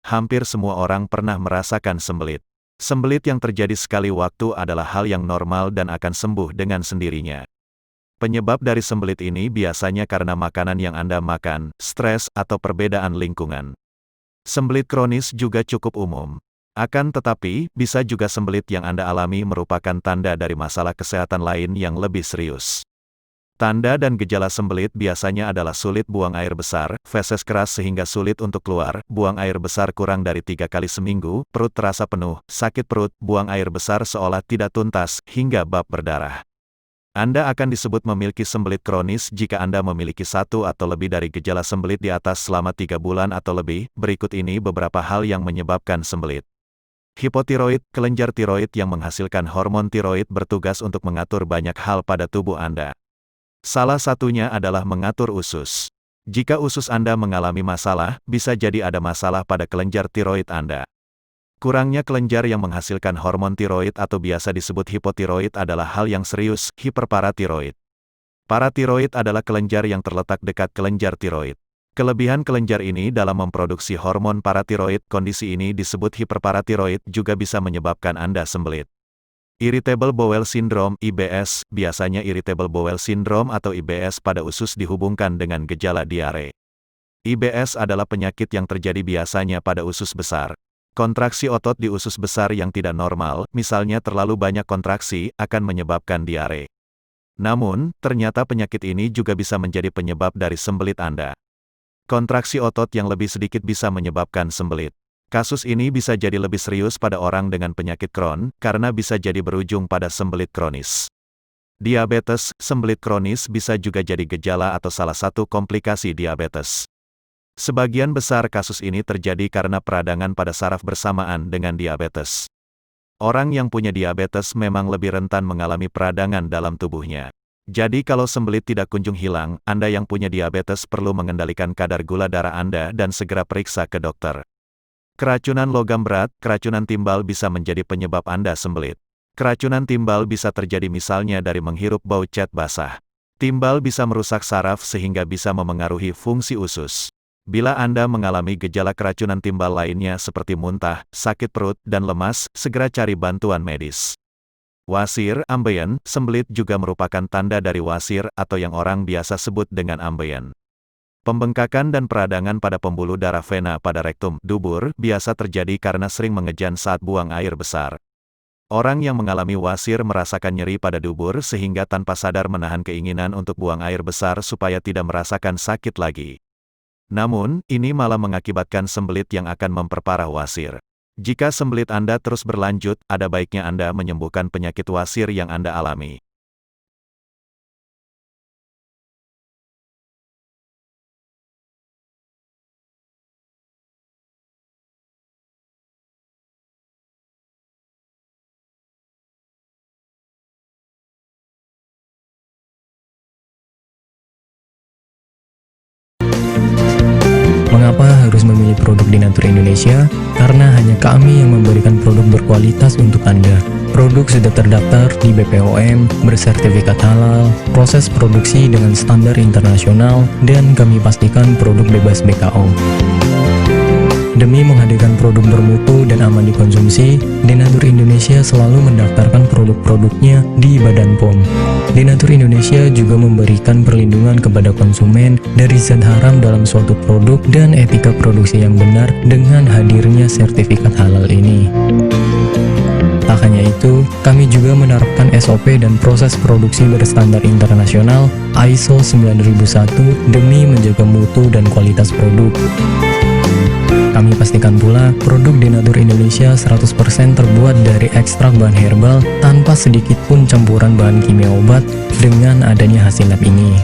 hampir semua orang pernah merasakan sembelit. Sembelit yang terjadi sekali waktu adalah hal yang normal dan akan sembuh dengan sendirinya. Penyebab dari sembelit ini biasanya karena makanan yang Anda makan, stres, atau perbedaan lingkungan. Sembelit kronis juga cukup umum. Akan tetapi, bisa juga sembelit yang Anda alami merupakan tanda dari masalah kesehatan lain yang lebih serius. Tanda dan gejala sembelit biasanya adalah sulit buang air besar, feses keras sehingga sulit untuk keluar, buang air besar kurang dari 3 kali seminggu, perut terasa penuh, sakit perut, buang air besar seolah tidak tuntas, hingga bab berdarah. Anda akan disebut memiliki sembelit kronis jika Anda memiliki satu atau lebih dari gejala sembelit di atas selama 3 bulan atau lebih. Berikut ini beberapa hal yang menyebabkan sembelit. Hipotiroid, kelenjar tiroid yang menghasilkan hormon tiroid bertugas untuk mengatur banyak hal pada tubuh Anda. Salah satunya adalah mengatur usus. Jika usus Anda mengalami masalah, bisa jadi ada masalah pada kelenjar tiroid Anda. Kurangnya kelenjar yang menghasilkan hormon tiroid atau biasa disebut hipotiroid adalah hal yang serius. Hiperparatiroid. Paratiroid adalah kelenjar yang terletak dekat kelenjar tiroid. Kelebihan kelenjar ini dalam memproduksi hormon paratiroid, kondisi ini disebut hiperparatiroid, juga bisa menyebabkan Anda sembelit. Irritable Bowel Syndrome (IBS), biasanya Irritable Bowel Syndrome atau IBS pada usus dihubungkan dengan gejala diare. IBS adalah penyakit yang terjadi biasanya pada usus besar. Kontraksi otot di usus besar yang tidak normal, misalnya terlalu banyak kontraksi, akan menyebabkan diare. Namun, ternyata penyakit ini juga bisa menjadi penyebab dari sembelit Anda. Kontraksi otot yang lebih sedikit bisa menyebabkan sembelit. Kasus ini bisa jadi lebih serius pada orang dengan penyakit Crohn, karena bisa jadi berujung pada sembelit kronis. Diabetes, sembelit kronis bisa juga jadi gejala atau salah satu komplikasi diabetes. Sebagian besar kasus ini terjadi karena peradangan pada saraf bersamaan dengan diabetes. Orang yang punya diabetes memang lebih rentan mengalami peradangan dalam tubuhnya. Jadi kalau sembelit tidak kunjung hilang, Anda yang punya diabetes perlu mengendalikan kadar gula darah Anda dan segera periksa ke dokter. Keracunan logam berat, keracunan timbal bisa menjadi penyebab Anda sembelit. Keracunan timbal bisa terjadi misalnya dari menghirup bau cat basah. Timbal bisa merusak saraf sehingga bisa memengaruhi fungsi usus. Bila Anda mengalami gejala keracunan timbal lainnya seperti muntah, sakit perut, dan lemas, segera cari bantuan medis. Wasir, ambeien, sembelit juga merupakan tanda dari wasir atau yang orang biasa sebut dengan ambeien. Pembengkakan dan peradangan pada pembuluh darah vena pada rektum, dubur, biasa terjadi karena sering mengejan saat buang air besar. Orang yang mengalami wasir merasakan nyeri pada dubur sehingga tanpa sadar menahan keinginan untuk buang air besar supaya tidak merasakan sakit lagi. Namun, ini malah mengakibatkan sembelit yang akan memperparah wasir. Jika sembelit Anda terus berlanjut, ada baiknya Anda menyembuhkan penyakit wasir yang Anda alami. Mengapa harus memilih produk Denatur Indonesia? Karena hanya kami yang memberikan produk berkualitas untuk Anda. Produk sudah terdaftar di BPOM, bersertifikat halal, proses produksi dengan standar internasional, dan kami pastikan produk bebas BKO. Demi menghadirkan produk bermutu dan aman dikonsumsi, Denatur Indonesia selalu mendaftarkan produk-produknya di Badan POM. Denatur Indonesia juga memberikan perlindungan kepada konsumen dari zat haram dalam suatu produk dan etika produksi yang benar dengan hadirnya sertifikat halal ini. Tak hanya itu, kami juga menerapkan SOP dan proses produksi berstandar internasional ISO 9001 demi menjaga mutu dan kualitas produk. Kami pastikan pula, produk Denatur Indonesia 100% terbuat dari ekstrak bahan herbal tanpa sedikit pun campuran bahan kimia obat dengan adanya hasil lab ini.